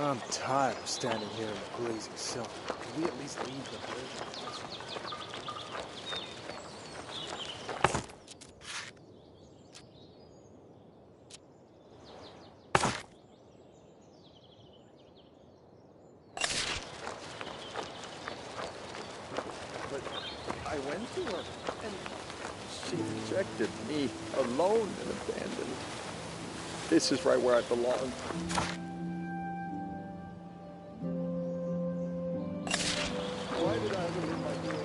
I'm tired of standing here in the blazing sun. Can we at least leave the bridge? But I went to her, and she rejected me, alone and abandoned. This is right where I belong. Why did I ever leave my place?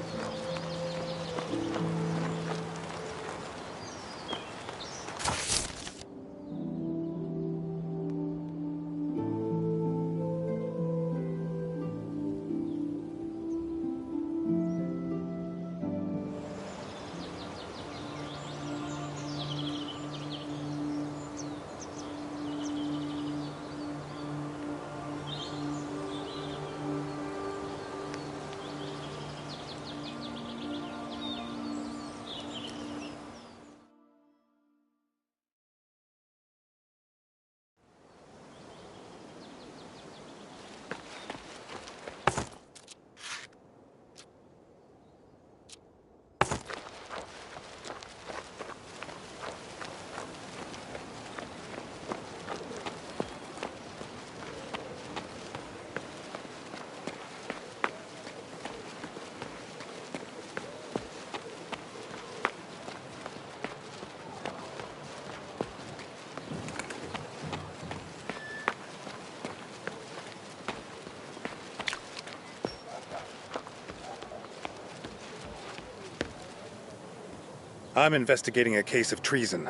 I'm investigating a case of treason.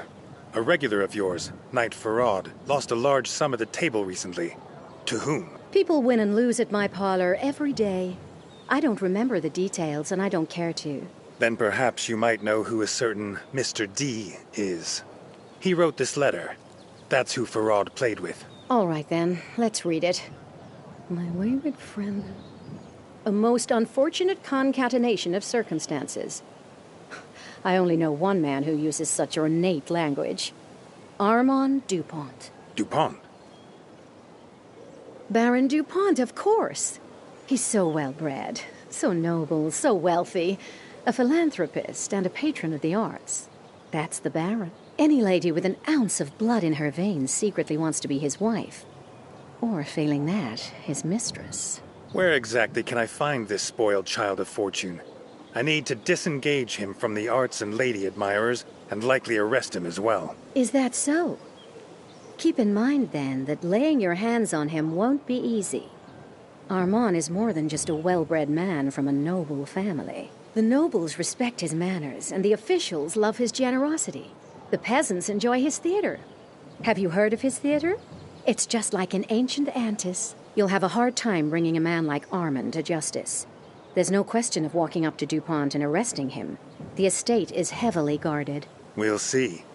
A regular of yours, Knight Farad, lost a large sum at the table recently. To whom? People win and lose at my parlor every day. I don't remember the details, and I don't care to. Then perhaps you might know who a certain Mr. D is. He wrote this letter. That's who Farad played with. All right, then. Let's read it. My wayward friend. A most unfortunate concatenation of circumstances. I only know one man who uses such ornate language. Armand Dupont. Dupont? Baron Dupont, of course. He's so well-bred, so noble, so wealthy. A philanthropist and a patron of the arts. That's the Baron. Any lady with an ounce of blood in her veins secretly wants to be his wife. Or, failing that, his mistress. Where exactly can I find this spoiled child of fortune? I need to disengage him from the arts and lady admirers, and likely arrest him as well. Is that so? Keep in mind, then, that laying your hands on him won't be easy. Armand is more than just a well-bred man from a noble family. The nobles respect his manners, and the officials love his generosity. The peasants enjoy his theater. Have you heard of his theater? It's just like an ancient Antis. You'll have a hard time bringing a man like Armand to justice. There's no question of walking up to Dupont and arresting him. The estate is heavily guarded. We'll see.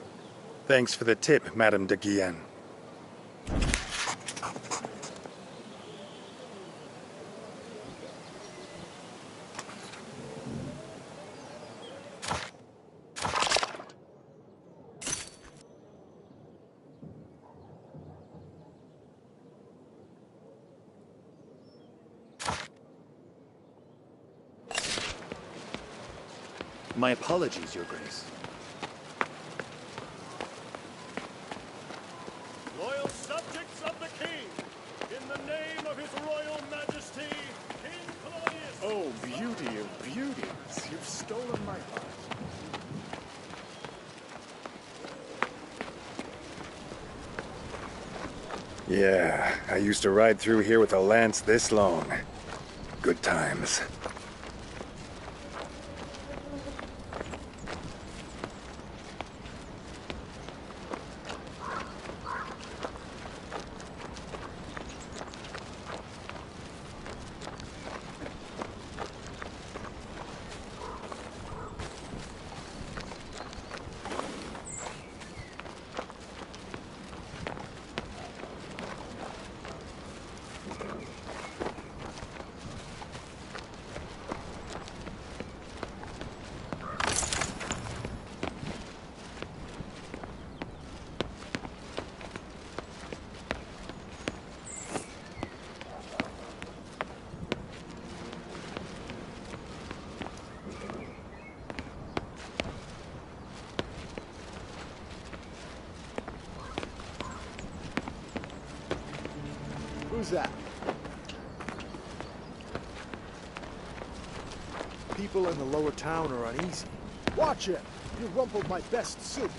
Thanks for the tip, Madame de Guyenne. My apologies, Your Grace. Loyal subjects of the King, in the name of His Royal Majesty, King Claudius... Oh, beauty of beauties, you've stolen my heart. Yeah, I used to ride through here with a lance this long. Good times. Who's that? People in the lower town are uneasy. Watch it! You rumpled my best suit.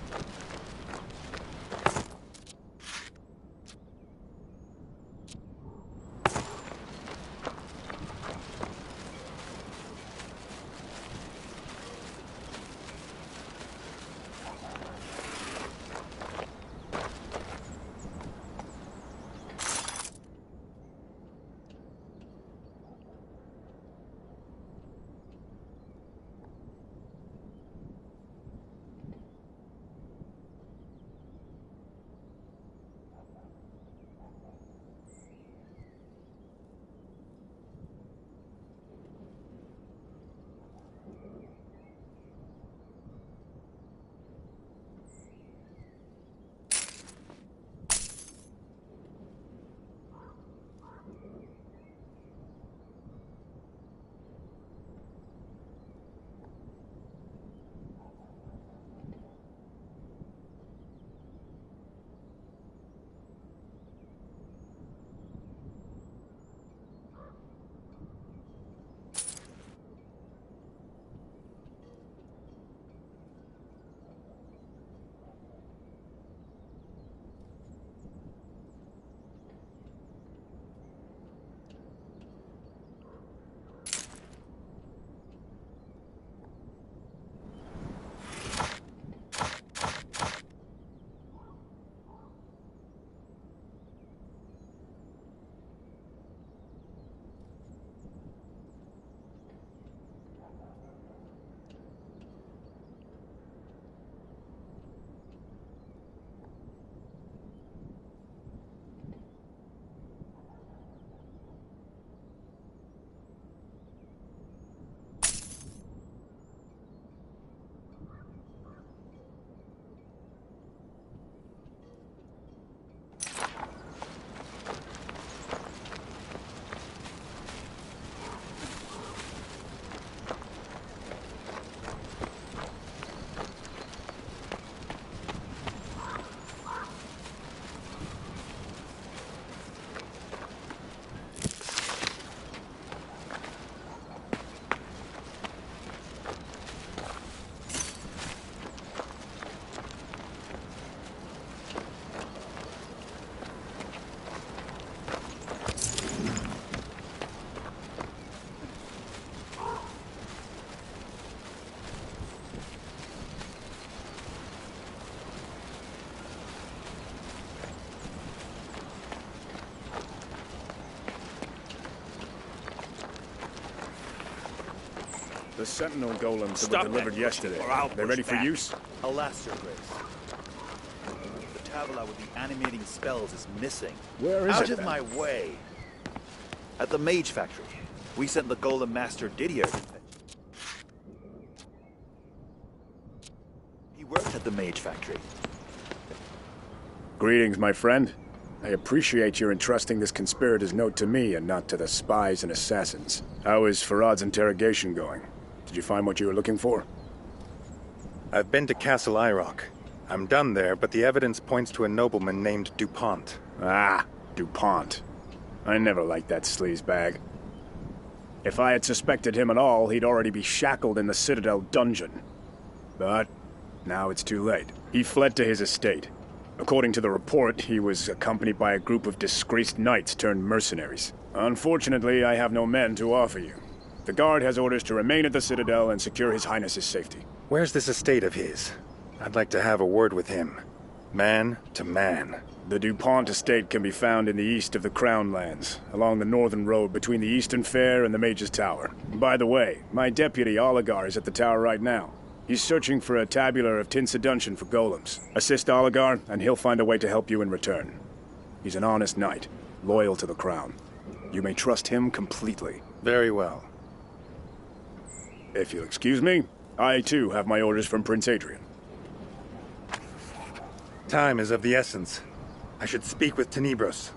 The Sentinel golems that were delivered yesterday. They're ready for use? Alas, Your Grace. The tabla with the animating spells is missing. Where is it, Out of then? my way. At the Mage Factory. We sent the Golem Master Didier to fetch. He worked at the Mage Factory. Greetings, my friend. I appreciate your entrusting this conspirator's note to me and not to the spies and assassins. How is Farad's interrogation going? Did you find what you were looking for? I've been to Castle Irock. I'm done there, but the evidence points to a nobleman named DuPont. Ah, DuPont. I never liked that sleazebag. If I had suspected him at all, he'd already be shackled in the Citadel dungeon. But now it's too late. He fled to his estate. According to the report, he was accompanied by a group of disgraced knights turned mercenaries. Unfortunately, I have no men to offer you. The guard has orders to remain at the Citadel and secure His Highness's safety. Where's this estate of his? I'd like to have a word with him. Man to man. The DuPont estate can be found in the east of the Crown Lands, along the northern road between the Eastern Fair and the Mage's Tower. By the way, my deputy Oligar is at the tower right now. He's searching for a tabular of Tin Seduntion for golems. Assist Oligar, and he'll find a way to help you in return. He's an honest knight, loyal to the crown. You may trust him completely. Very well. If you'll excuse me, I too have my orders from Prince Adrian. Time is of the essence. I should speak with Tenebros.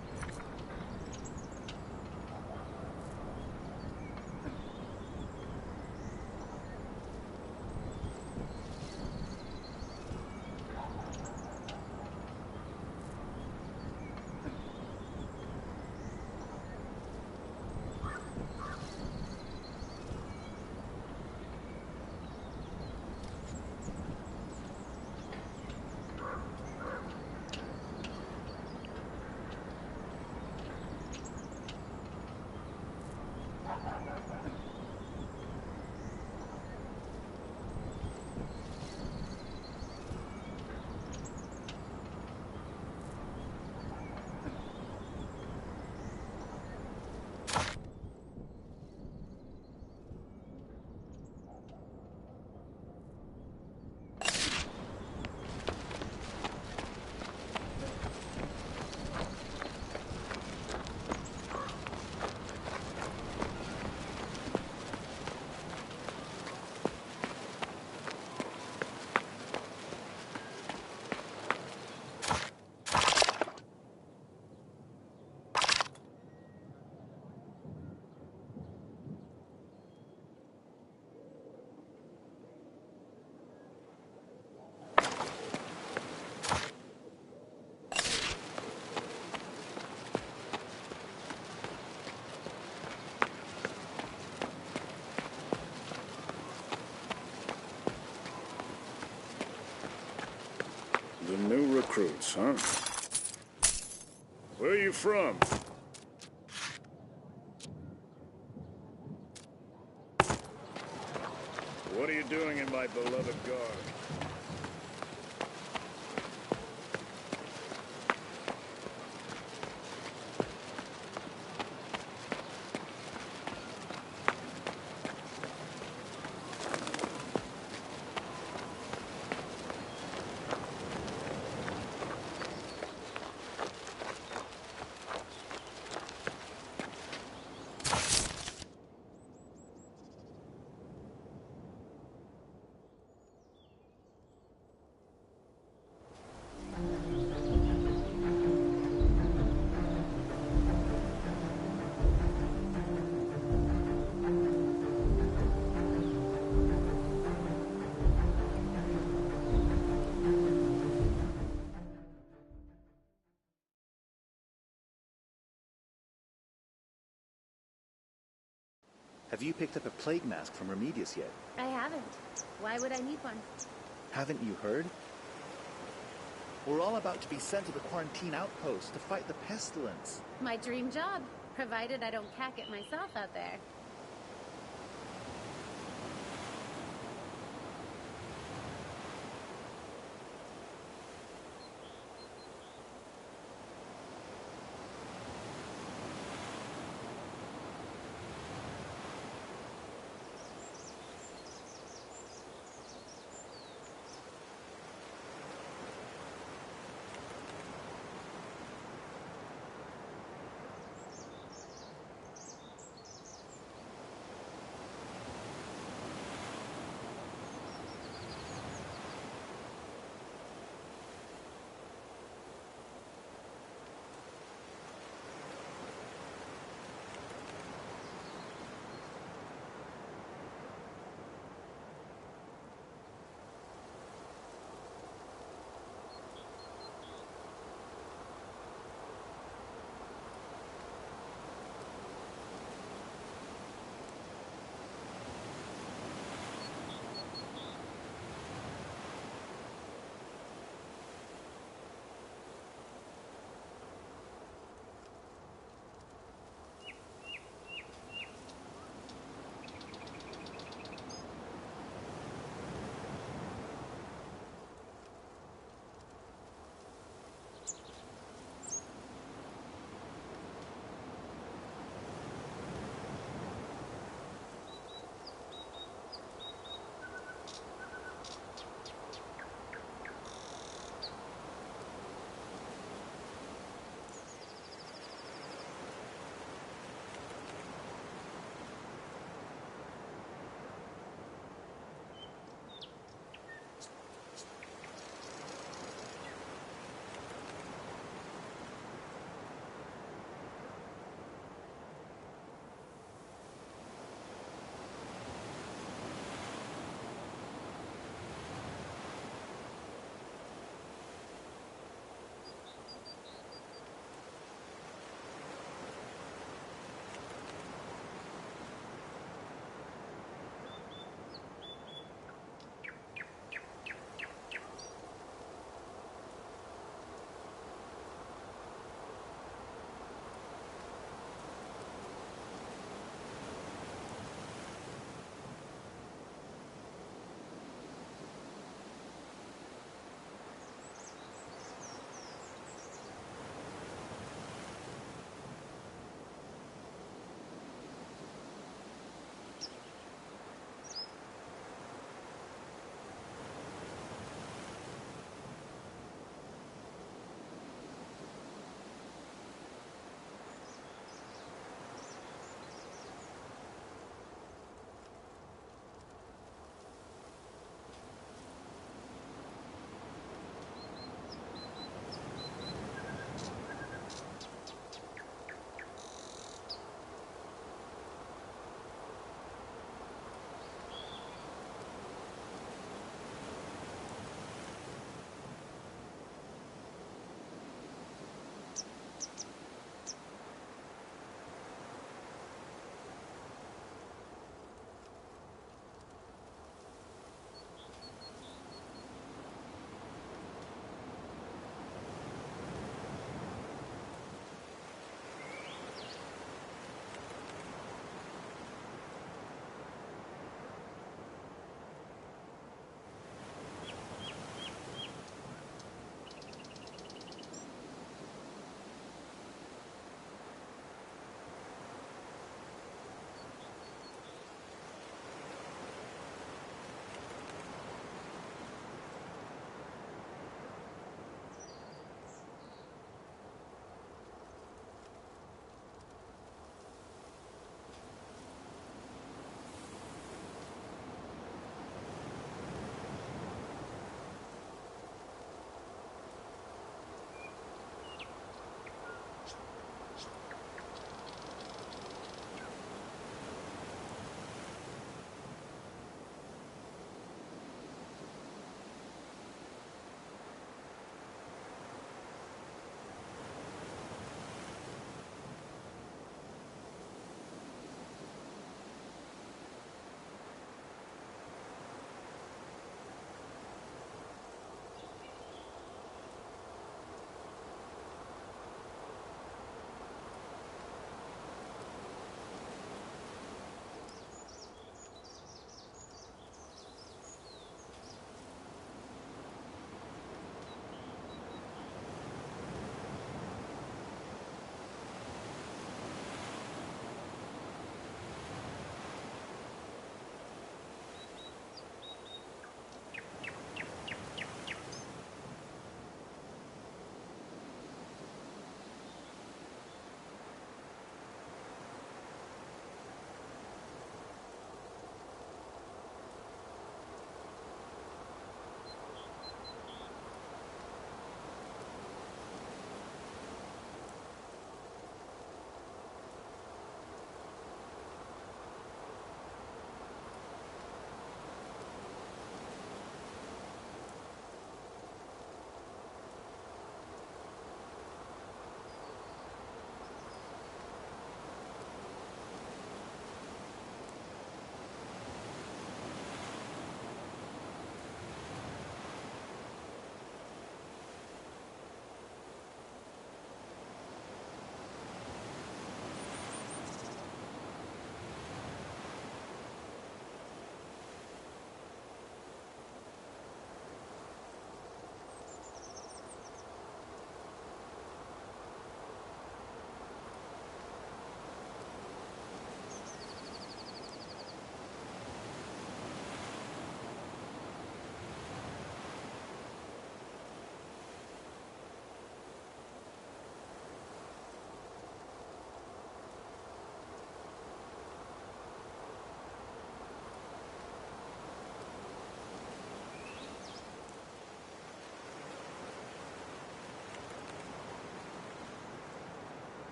recruits, huh? Where are you from? What are you doing in my beloved guard? Have you picked up a plague mask from Remedius yet? I haven't. Why would I need one? Haven't you heard? We're all about to be sent to the quarantine outpost to fight the pestilence. My dream job, provided I don't cack it myself out there.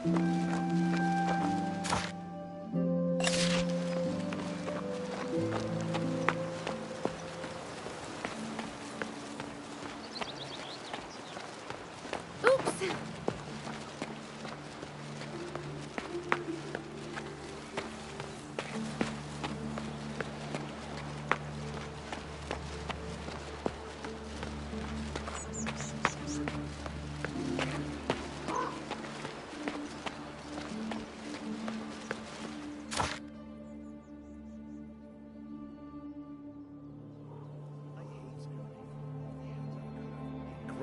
Right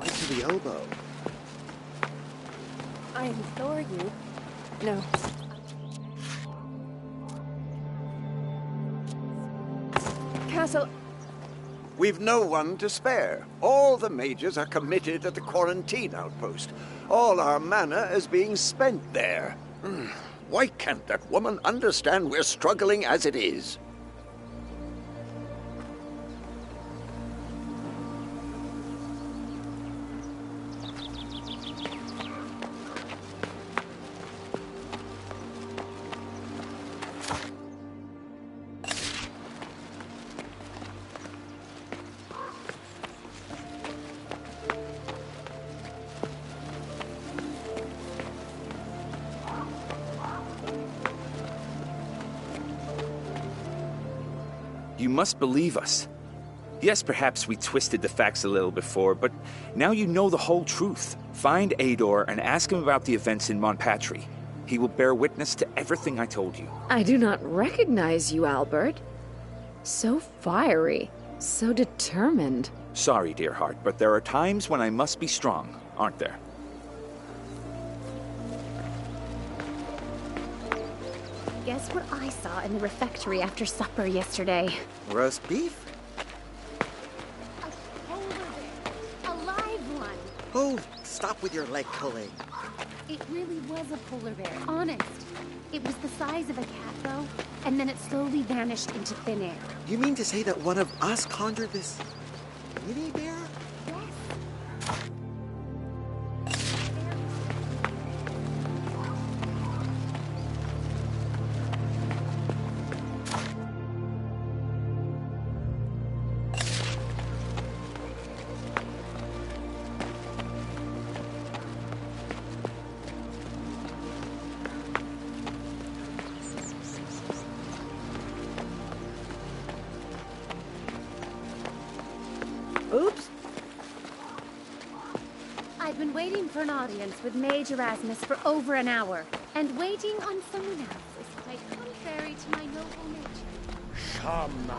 to the elbow. I implore you. No. Castle. We've no one to spare. All the mages are committed at the quarantine outpost. All our mana is being spent there. Why can't that woman understand we're struggling as it is? You must believe us. Yes, perhaps we twisted the facts a little before, but now you know the whole truth. Find Ador and ask him about the events in Montpatry. He will bear witness to everything I told you. I do not recognize you, Albert. So fiery, so determined. Sorry, dear heart, but there are times when I must be strong, aren't there? Guess what I saw in the refectory after supper yesterday? Roast beef? A polar bear. A live one. Oh, stop with your leg pulling. It really was a polar bear, honest. It was the size of a cat, though, and then it slowly vanished into thin air. You mean to say that one of us conjured this mini bear? Yes. Oops. I've been waiting for an audience with Mage Erasmus for over an hour, and waiting on someone else is quite contrary to my noble nature. Come.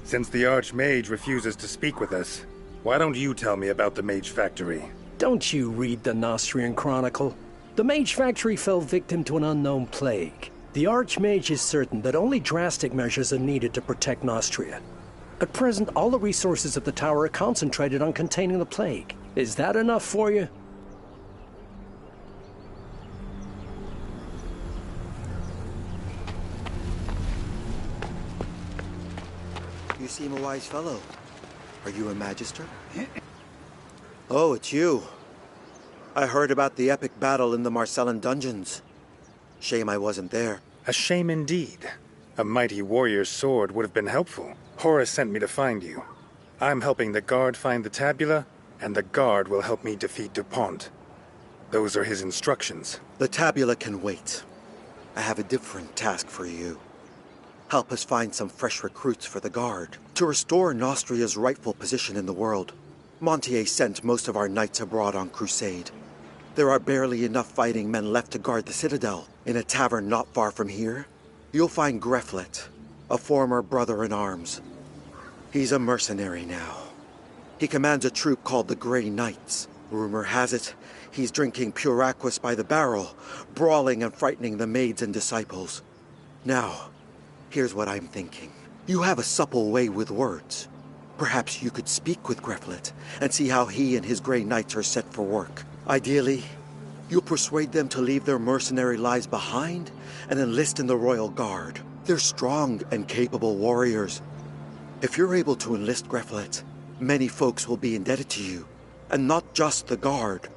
Since the Archmage refuses to speak with us, why don't you tell me about the Mage Factory? Don't you read the Nostrian Chronicle? The Mage Factory fell victim to an unknown plague. The Archmage is certain that only drastic measures are needed to protect Nostria. At present, all the resources of the tower are concentrated on containing the plague. Is that enough for you? You seem a wise fellow. Are you a Magister? Oh, it's you. I heard about the epic battle in the Marcellan dungeons. Shame I wasn't there. A shame indeed. A mighty warrior's sword would have been helpful. Horace sent me to find you. I'm helping the guard find the tabula, and the guard will help me defeat DuPont. Those are his instructions. The tabula can wait. I have a different task for you. Help us find some fresh recruits for the guard, to restore Nostria's rightful position in the world. Montier sent most of our knights abroad on crusade. There are barely enough fighting men left to guard the citadel. In a tavern not far from here, you'll find Greflet, a former brother-in-arms. He's a mercenary now. He commands a troop called the Grey Knights. Rumor has it, he's drinking pure aquas by the barrel, brawling and frightening the maids and disciples. Now, here's what I'm thinking. You have a supple way with words. Perhaps you could speak with Greflet and see how he and his Grey Knights are set for work. Ideally, you'll persuade them to leave their mercenary lives behind and enlist in the Royal Guard. They're strong and capable warriors. If you're able to enlist Greflet, Many folks will be indebted to you, and not just the guard.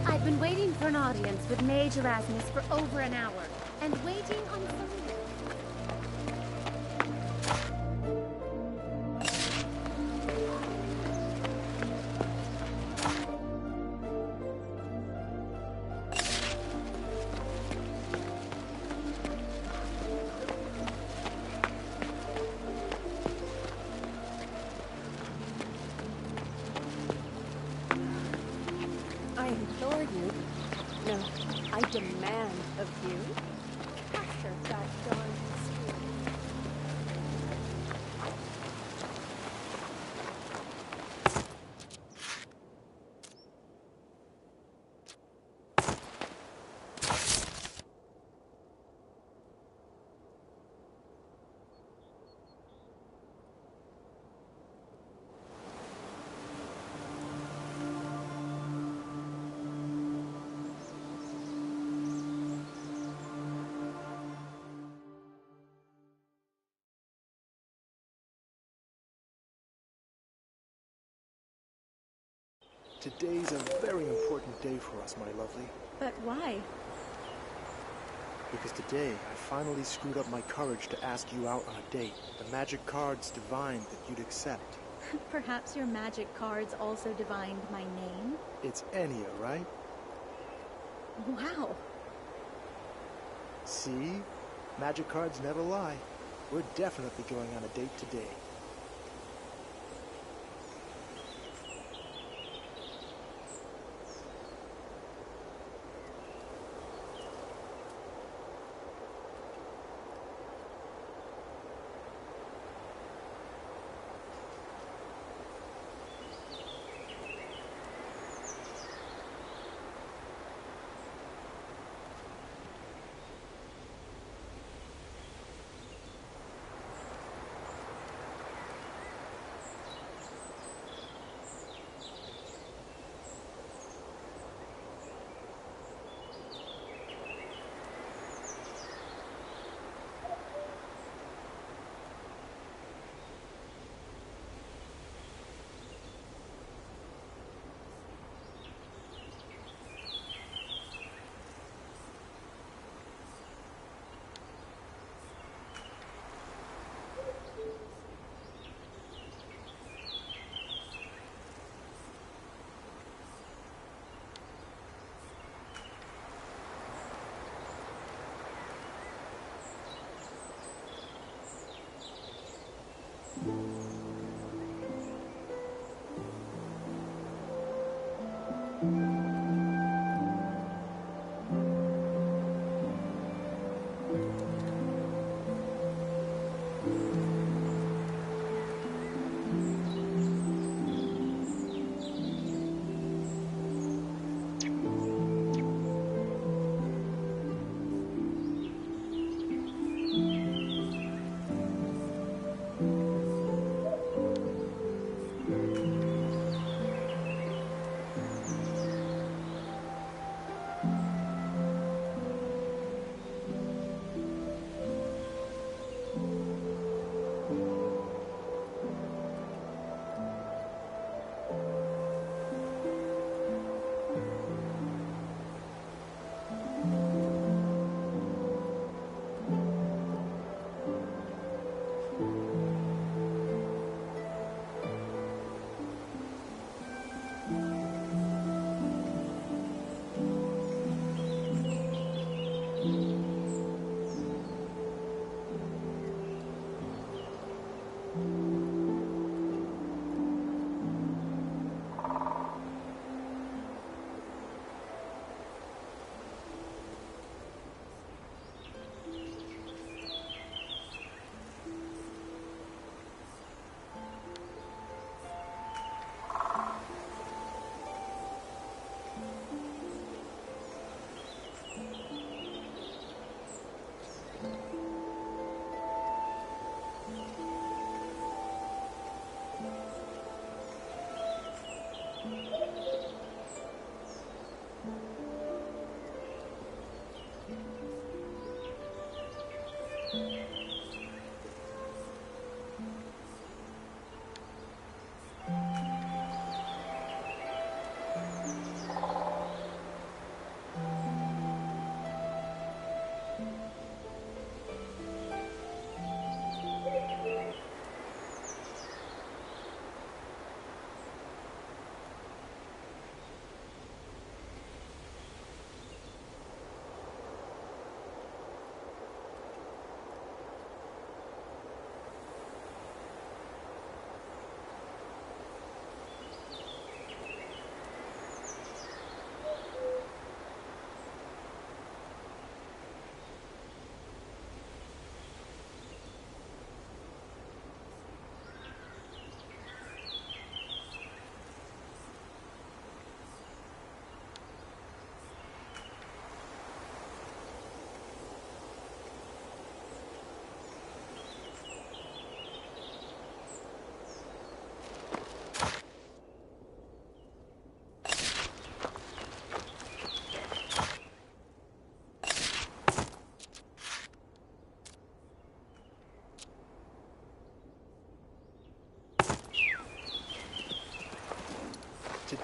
I've been waiting for an audience with Mage Erasmus for over an hour, and waiting on someone else. I implore you. No, I demand of you. Capture that darn spirit. Today's a very important day for us, my lovely. But why? Because today, I finally screwed up my courage to ask you out on a date. The magic cards divined that you'd accept. Perhaps your magic cards also divined my name? It's Enya, right? Wow. See? Magic cards never lie. We're definitely going on a date today.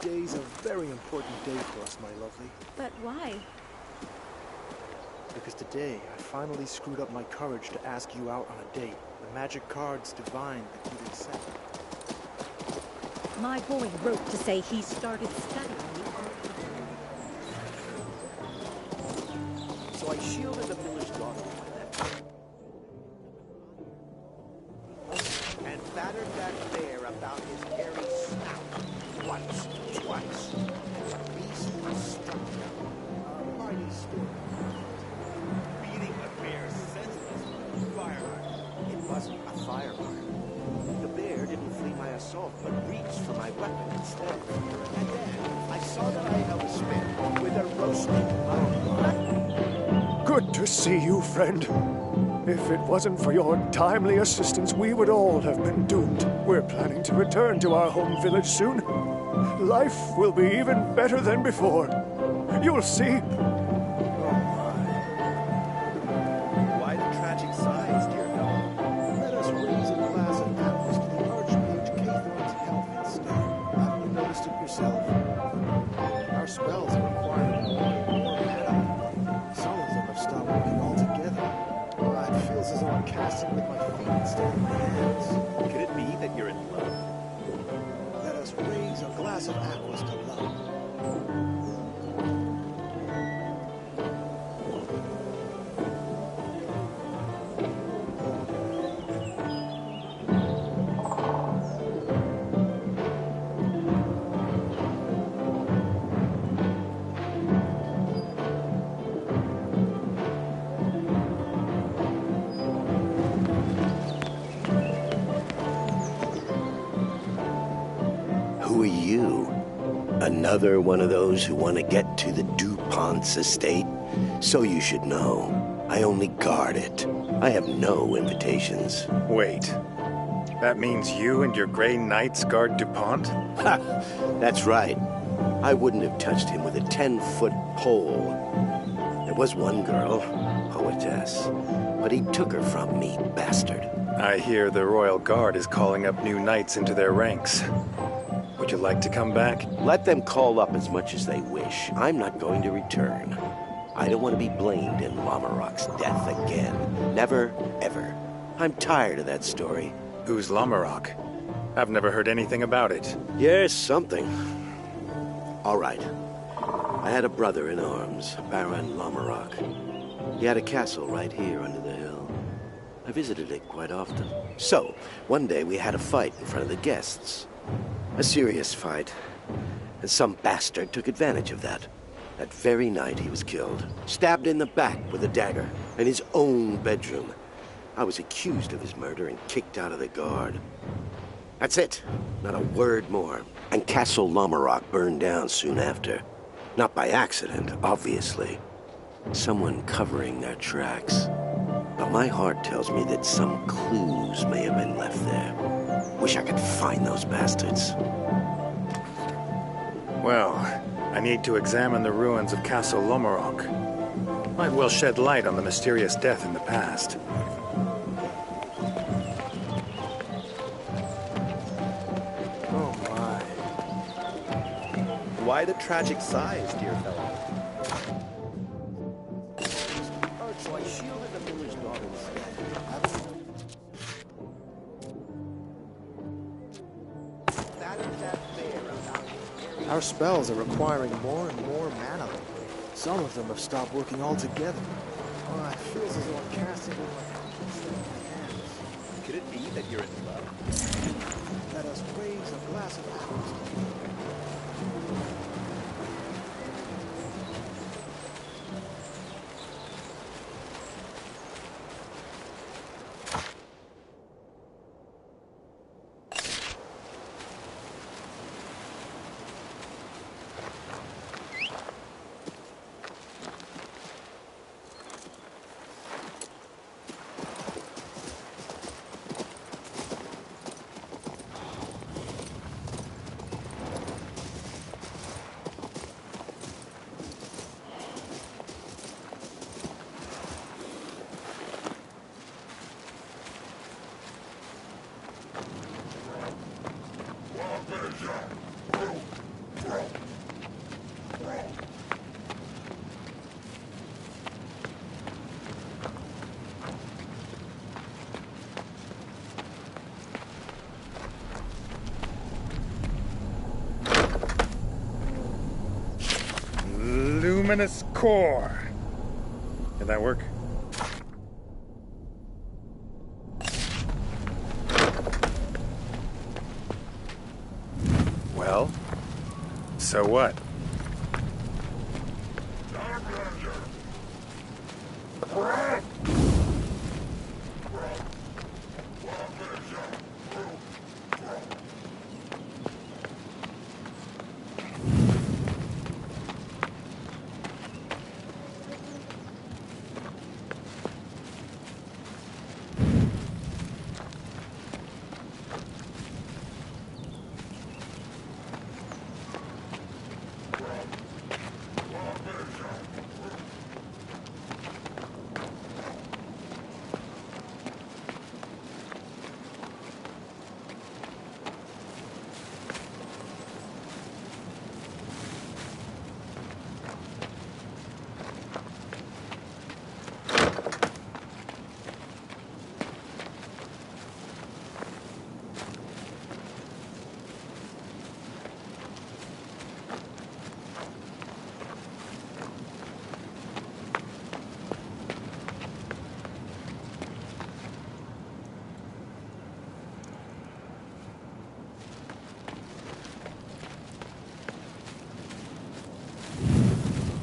Today's a very important day for us, my lovely. But why? Because today, I finally screwed up my courage to ask you out on a date. The magic cards divined that you'd accept. My boy wrote to say he started studying the art of... So I shielded the village daughter and battered that bear about his hairy snout. Once, twice. The beast was struck down. A mighty story. Beating the bear senseless with a firearm. It wasn't a firearm. The bear didn't flee my assault, but reached for my weapon instead. And then I saw that I held a spear with a roasting mouth. Good to see you, friend. If it wasn't for your timely assistance, we would all have been doomed. We're planning to return to our home village soon. Life will be even better than before. You'll see. Why the tragic sighs, dear fellow? Let us raise a glass of apples to the Archmage Cathorn's health instead. Haven't you noticed it yourself? Our spells are requiring more mana. Some of them have stopped working altogether. It feels as though I'm casting with my feet instead of my hands. Could it be that you're in love? Let us raise a glass of apples to love. Who are you? Another one of those who want to get to the DuPont's estate? So you should know, I only guard it. I have no invitations. Wait. That means you and your Grey Knights guard DuPont? Ha! That's right. I wouldn't have touched him with a 10-foot pole. There was one girl, poetess, but he took her from me, bastard. I hear the Royal Guard is calling up new knights into their ranks. Would you like to come back? Let them call up as much as they wish. I'm not going to return. I don't want to be blamed in Lamarok's death again. Never, ever. I'm tired of that story. Who's Lamarok? I've never heard anything about it. Yes, something. All right. I had a brother in arms, Baron Lamarok. He had a castle right here under the hill. I visited it quite often. So, one day we had a fight in front of the guests. A serious fight. And some bastard took advantage of that. That very night he was killed. Stabbed in the back with a dagger. In his own bedroom. I was accused of his murder and kicked out of the guard. That's it. Not a word more. And Castle Lamarok burned down soon after. Not by accident, obviously. Someone covering their tracks. But my heart tells me that some clues may have been left there. Wish I could find those bastards. Well, I need to examine the ruins of Castle Lamarok. Might well shed light on the mysterious death in the past. Oh my. Why the tragic sighs, dear fellow? So I shielded the village daughter instead. Our spells are requiring more and more mana. Some of them have stopped working altogether. Oh, it feels as though I'm casting with my feet instead of my hands. Could it be that you're in love? Let us raise a glass of apples. luminous core. Did that work? Well? So what?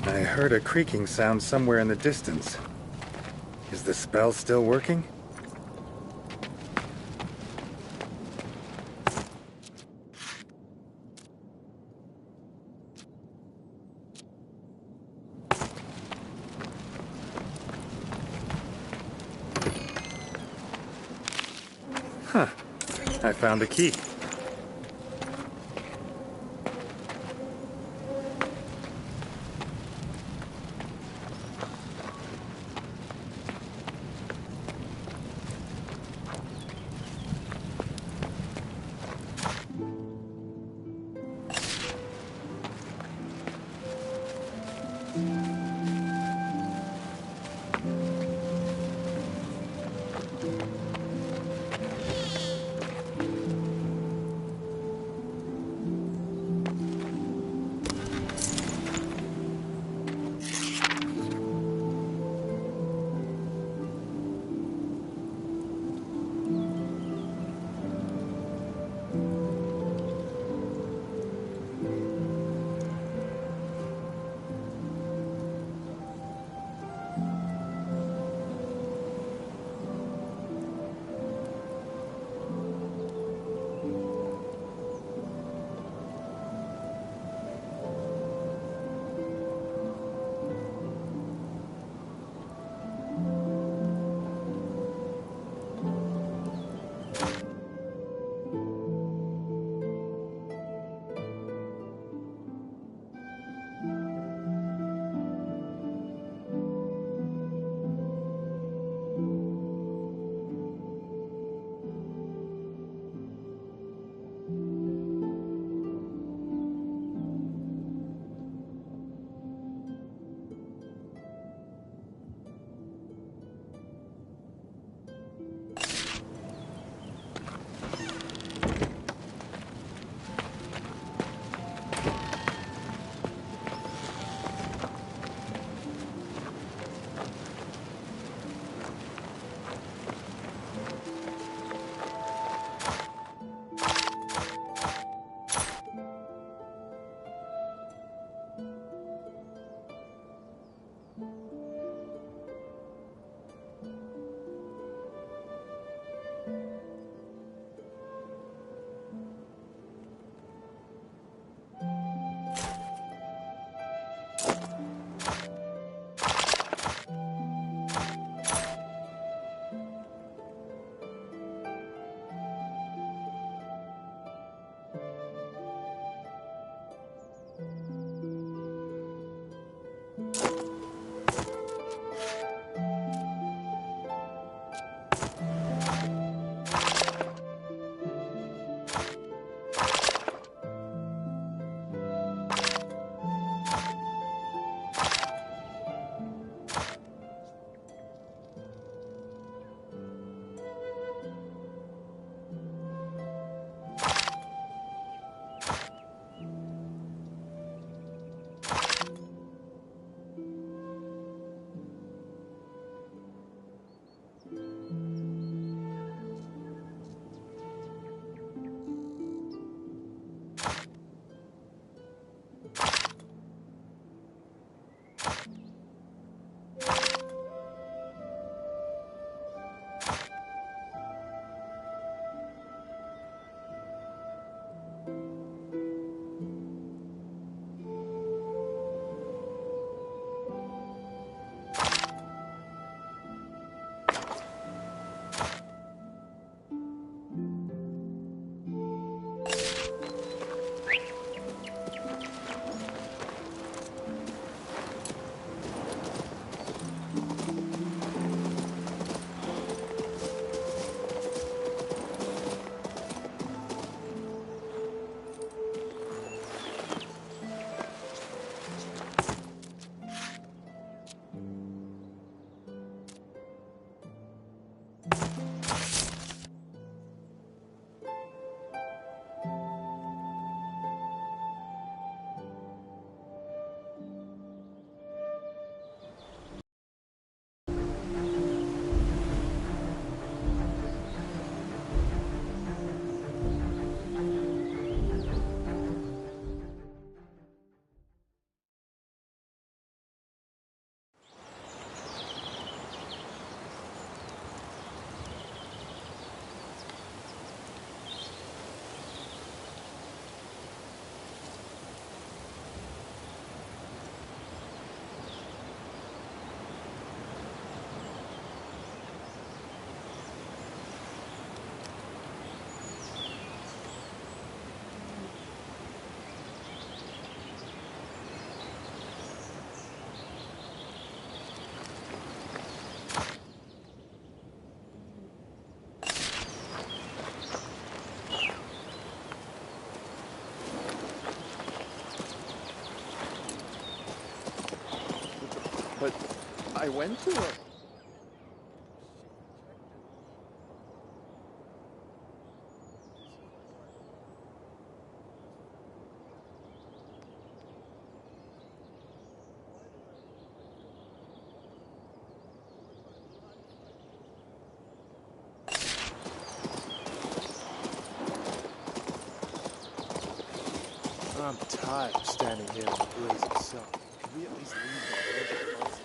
I heard a creaking sound somewhere in the distance. Is the spell still working? Huh. I found a key. I went to her. I'm tired of standing here in the blazing sun. Can we at least leave the village at once?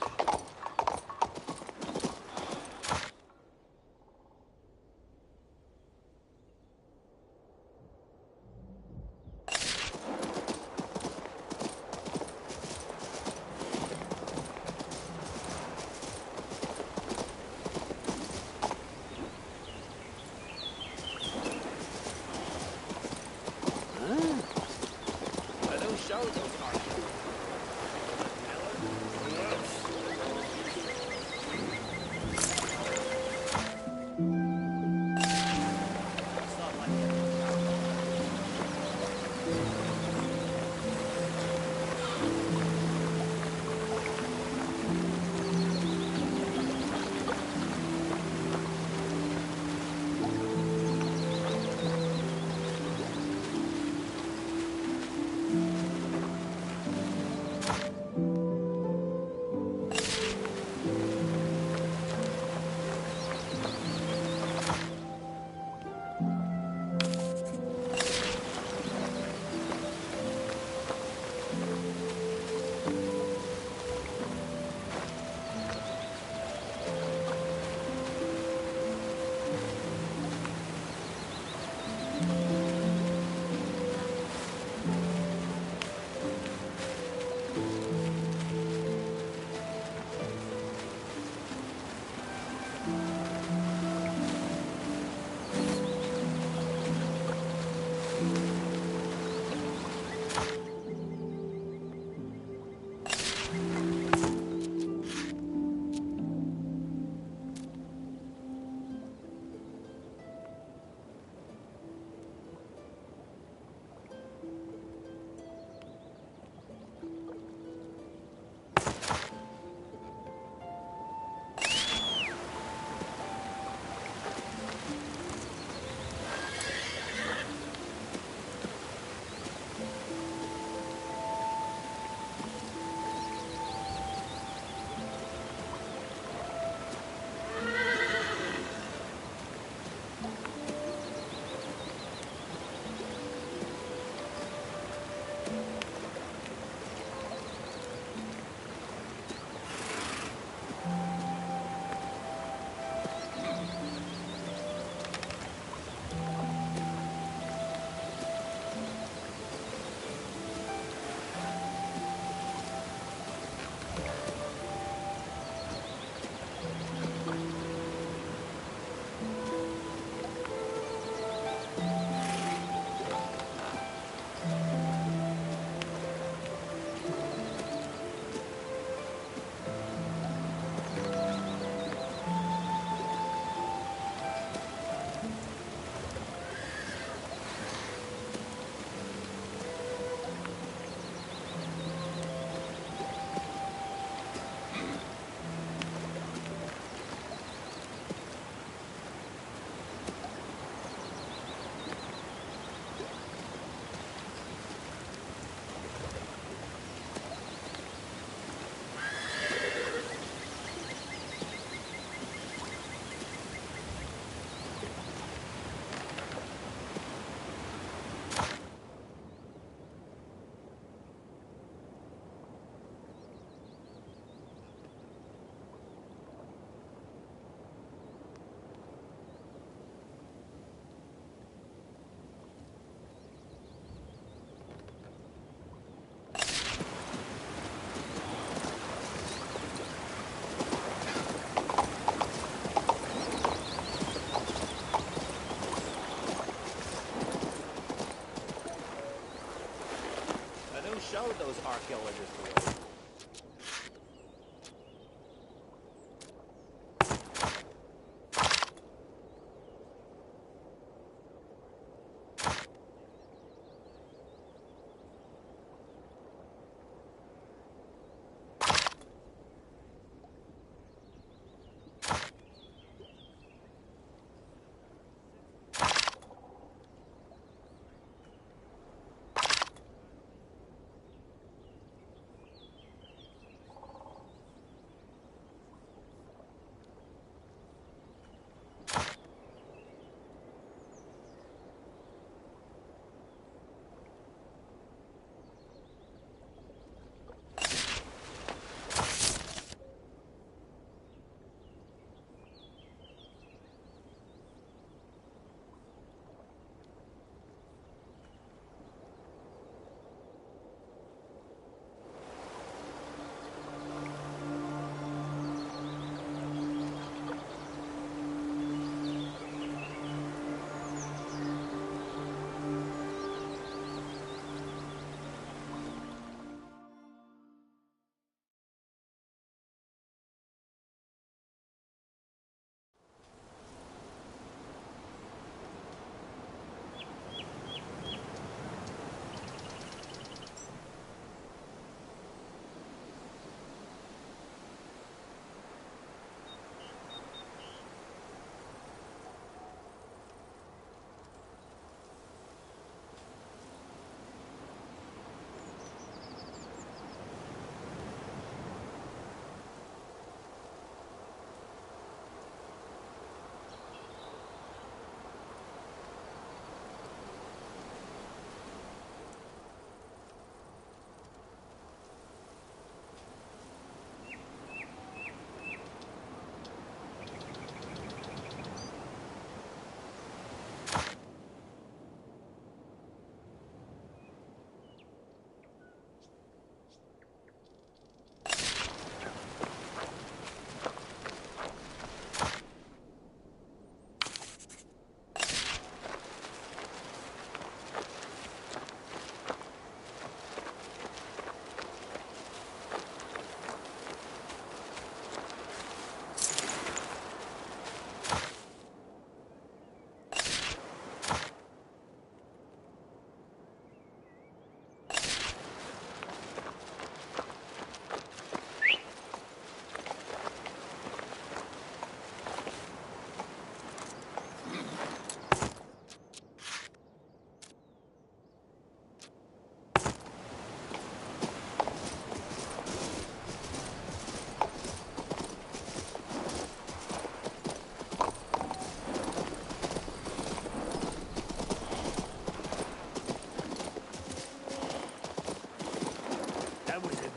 showed those archaeologists the way.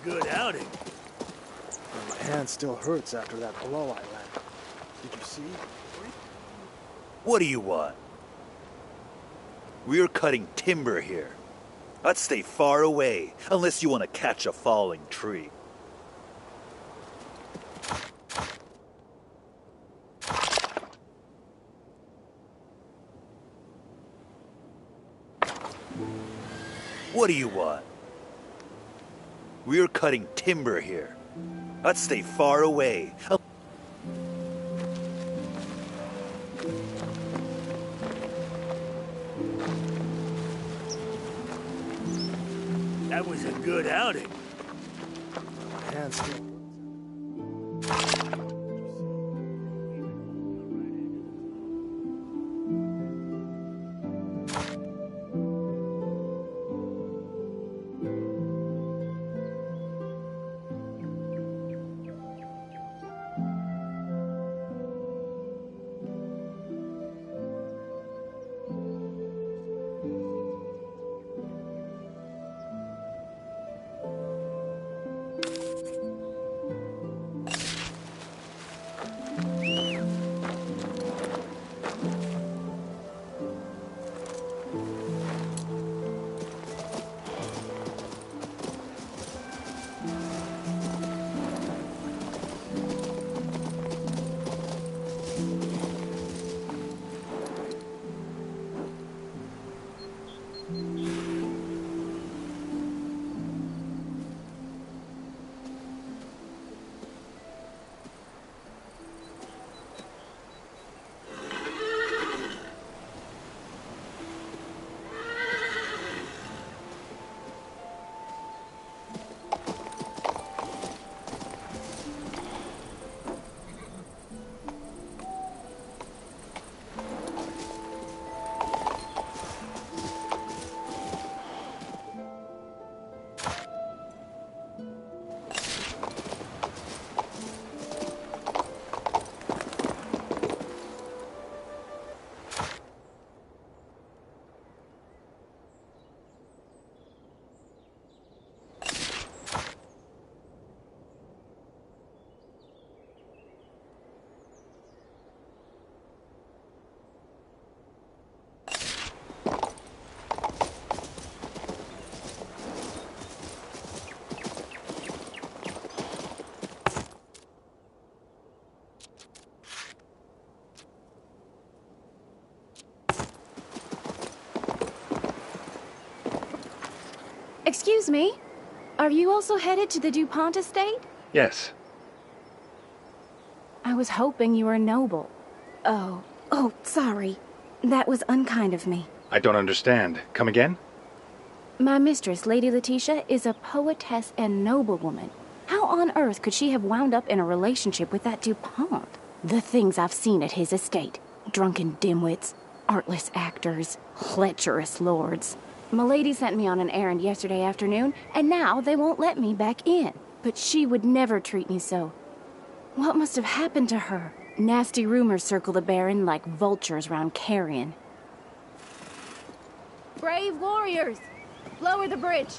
good outing. My hand still hurts after that blow I landed. Did you see? What do you want? We're cutting timber here. I'd stay far away, unless you want to catch a falling tree. What do you want? We're cutting timber here. I'd stay far away. That was a good outing. My hand still. Excuse me? Are you also headed to the DuPont estate? Yes. I was hoping you were noble. Oh, sorry. That was unkind of me. I don't understand. Come again? My mistress, Lady Letitia, is a poetess and noblewoman. How on earth could she have wound up in a relationship with that DuPont? The things I've seen at his estate. Drunken dimwits, artless actors, lecherous lords. Milady sent me on an errand yesterday afternoon, and now they won't let me back in. But she would never treat me so. What must have happened to her? Nasty rumors circle the Baron like vultures round carrion. Brave warriors! Lower the bridge!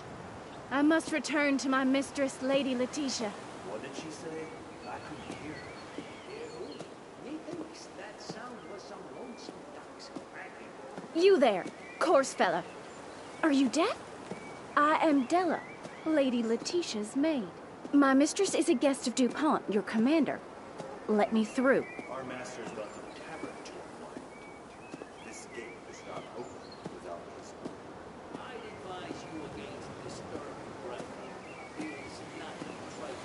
I must return to my mistress, Lady Letitia. What did she say? I couldn't hear her. Methinks that sound was some lonesome ducks cracking. You there, coarse fella. Are you deaf? I am Della, Lady Letitia's maid. My mistress is a guest of DuPont, your commander. Let me through. Our master's gone to the tavern to unwind. This gate is not open without his order. I'd advise you against disturbing breath. He is not trifling.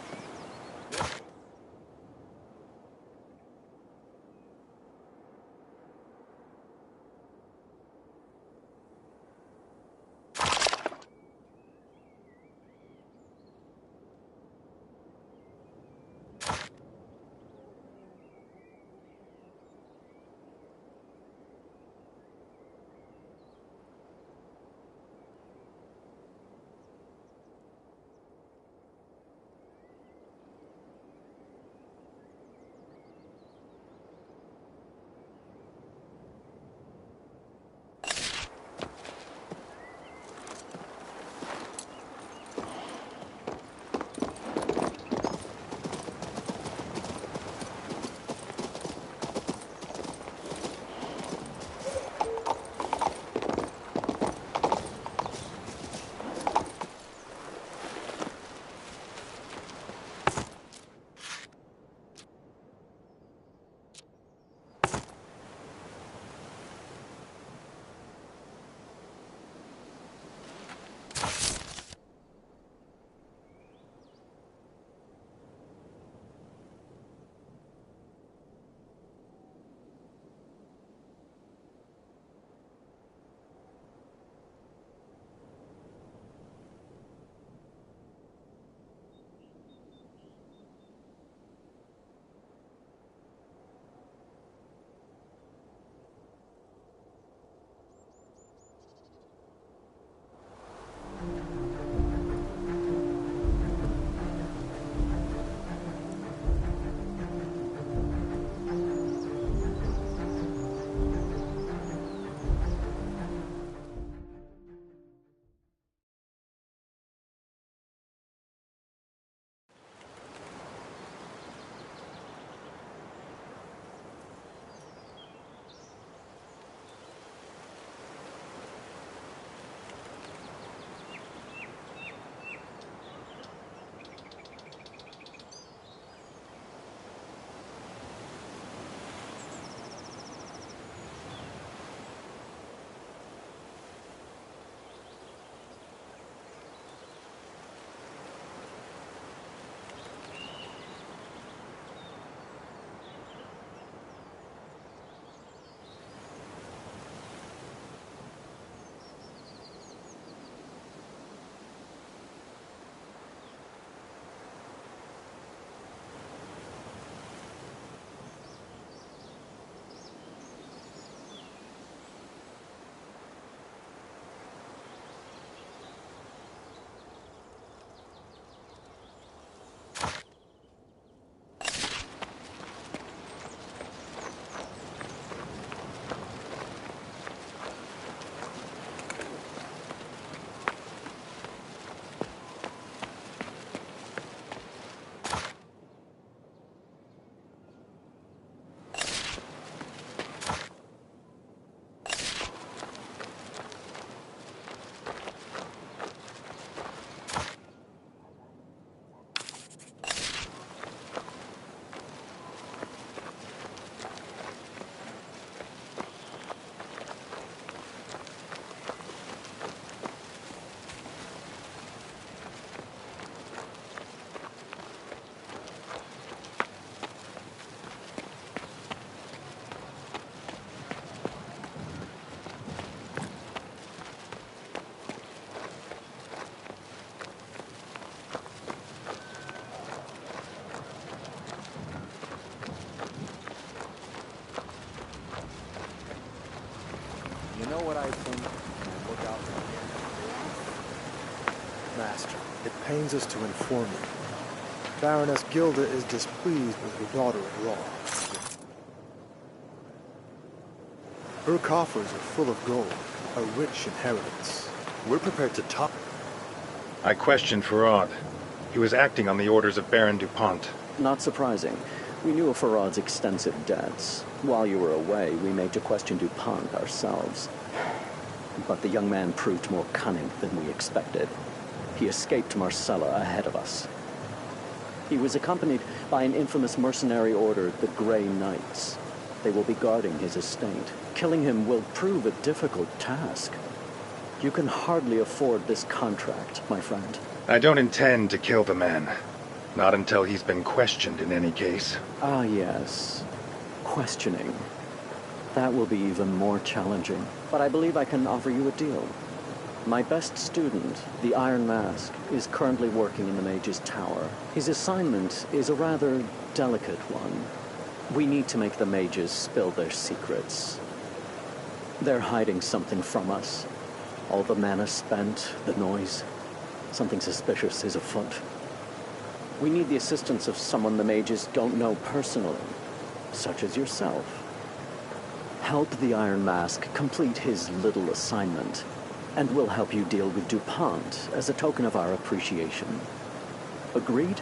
pains us to inform you. Baroness Gilda is displeased with her daughter-in-law. Her coffers are full of gold, a rich inheritance. We're prepared to top. I questioned Farad. He was acting on the orders of Baron DuPont. Not surprising. We knew of Farad's extensive debts. While you were away, we made to question DuPont ourselves. But the young man proved more cunning than we expected. He escaped Marcella ahead of us. He was accompanied by an infamous mercenary order, the Grey Knights. They will be guarding his estate. Killing him will prove a difficult task. You can hardly afford this contract, my friend. I don't intend to kill the man. Not until he's been questioned in any case. Ah, yes. Questioning. That will be even more challenging. But I believe I can offer you a deal. My best student, the Iron Mask, is currently working in the Mage's Tower. His assignment is a rather delicate one. We need to make the Mages spill their secrets. They're hiding something from us. All the mana spent, the noise. Something suspicious is afoot. We need the assistance of someone the Mages don't know personally, such as yourself. Help the Iron Mask complete his little assignment, and we'll help you deal with DuPont as a token of our appreciation. Agreed?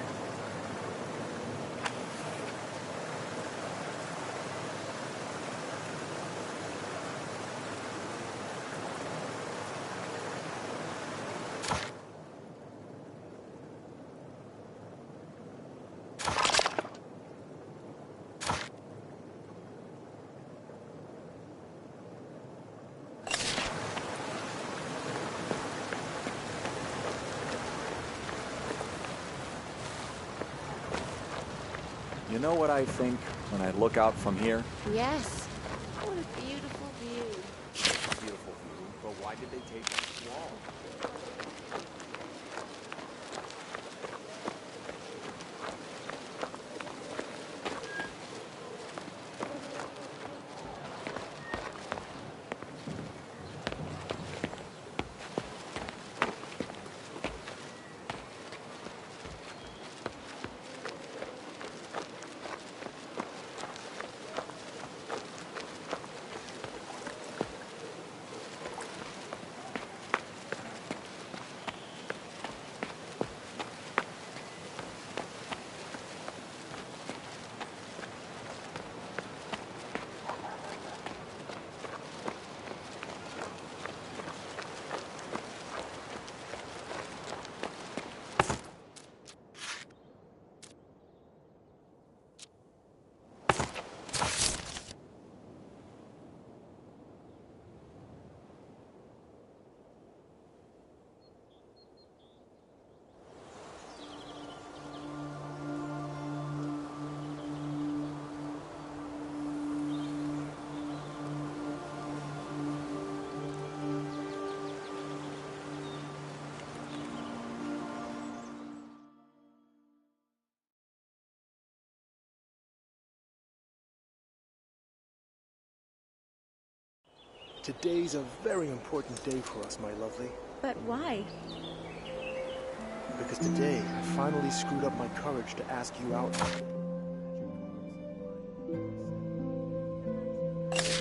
You know what I think when I look out from here? Yes. What a beautiful view. Beautiful view, but why did they take this wall? Today's a very important day for us, my lovely. But why? Because today, I finally screwed up my courage to ask you out.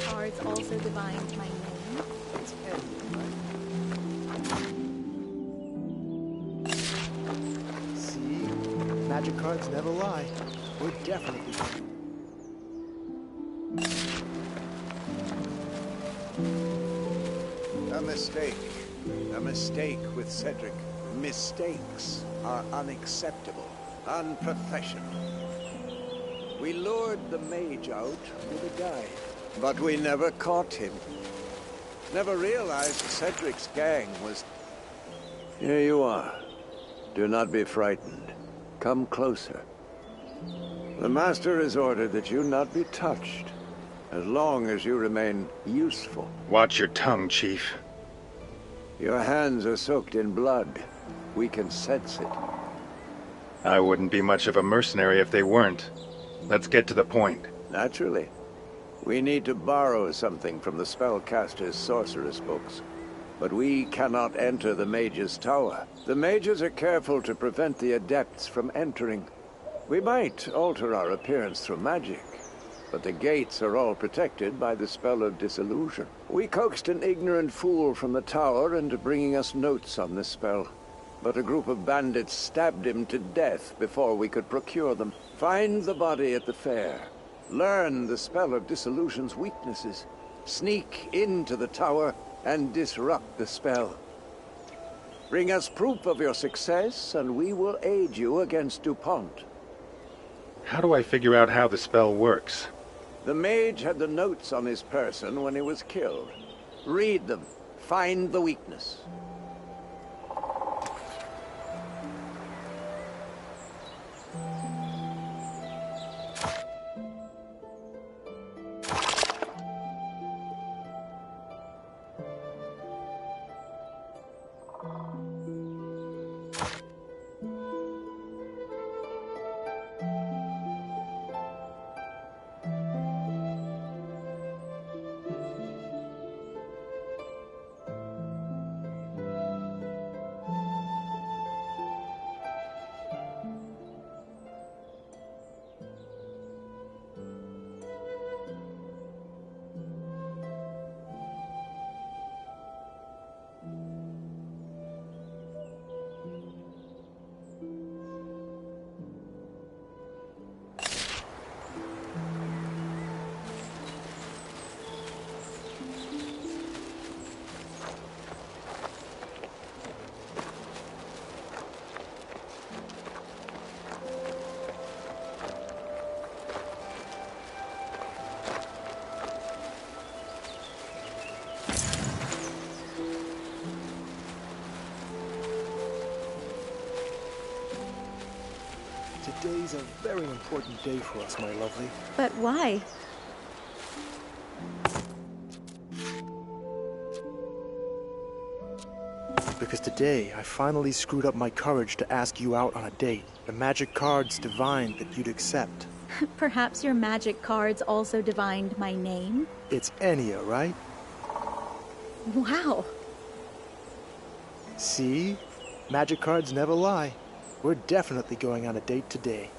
Cards also divined my name. It's Eddie, right? See? Magic cards never lie. We're definitely... A mistake. A mistake with Cedric. Mistakes are unacceptable, unprofessional. We lured the mage out with a guide, but we never caught him. Never realized Cedric's gang was... Here you are. Do not be frightened. Come closer. The Master has ordered that you not be touched, as long as you remain useful. Watch your tongue, Chief. Your hands are soaked in blood. We can sense it. I wouldn't be much of a mercenary if they weren't. Let's get to the point. Naturally. We need to borrow something from the spellcaster's sorceress books. But we cannot enter the mage's tower. The mages are careful to prevent the adepts from entering. We might alter our appearance through magic, but the gates are all protected by the spell of disillusion. We coaxed an ignorant fool from the tower into bringing us notes on this spell, but a group of bandits stabbed him to death before we could procure them. Find the body at the fair. Learn the spell of disillusion's weaknesses. Sneak into the tower and disrupt the spell. Bring us proof of your success, and we will aid you against DuPont. How do I figure out how the spell works? The mage had the notes on his person when he was killed. Read them. Find the weakness. Today's a very important day for us, my lovely. But why? Because today, I finally screwed up my courage to ask you out on a date. The magic cards divined that you'd accept. Perhaps your magic cards also divined my name? It's Enya, right? Wow. See? Magic cards never lie. We're definitely going on a date today.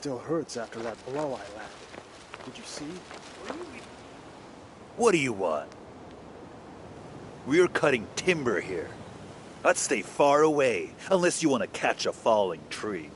still hurts after that blow I landed. Did you see? What do you want? We're cutting timber here. I'd stay far away, unless you want to catch a falling tree.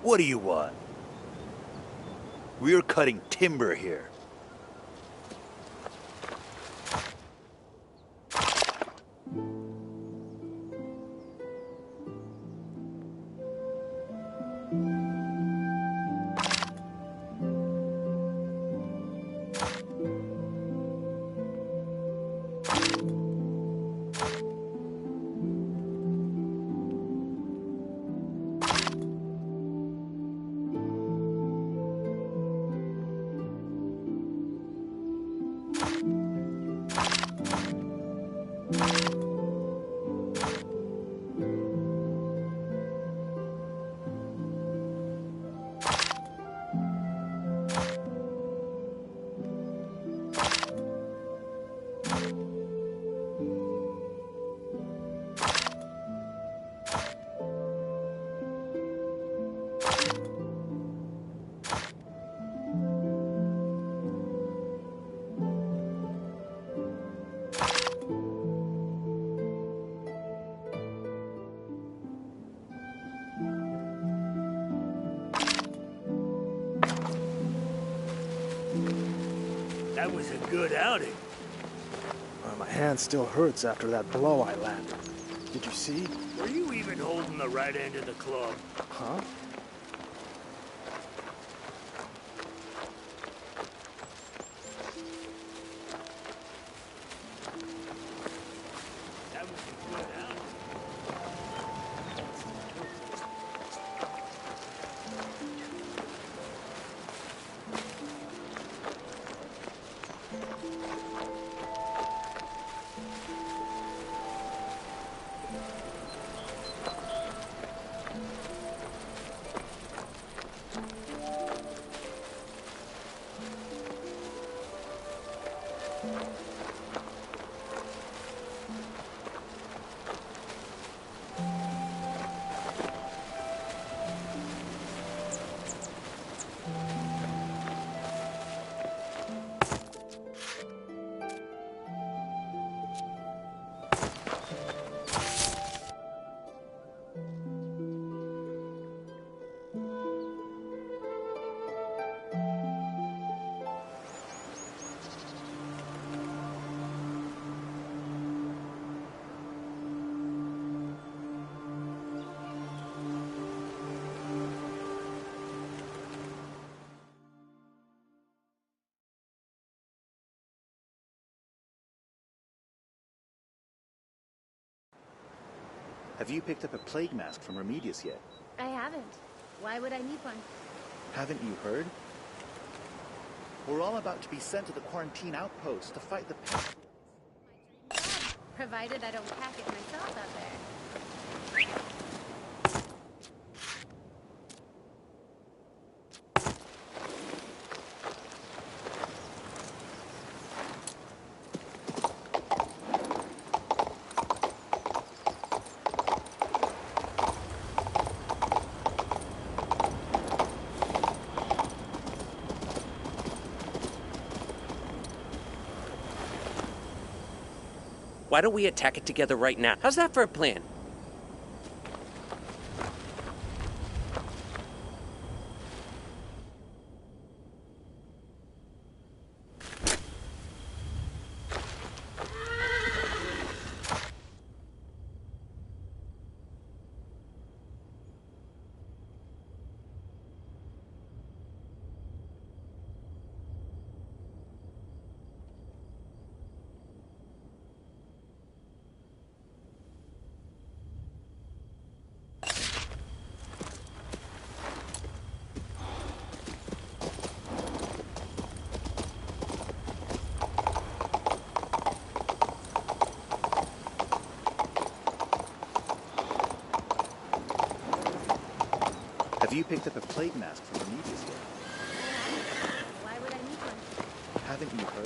What do you want? We're cutting timber here. That was a good outing. My hand still hurts after that blow I landed. Did you see? Were you even holding the right end of the club? Huh? That was a good outing. Have you picked up a plague mask from Remedius yet? I haven't. Why would I need one? Haven't you heard? We're all about to be sent to the quarantine outpost to fight the pest. Provided I don't pack it myself out there. Why don't we attack it together right now? How's that for a plan? picked up a plague mask from Remedius here. Why would I need one? Haven't you heard?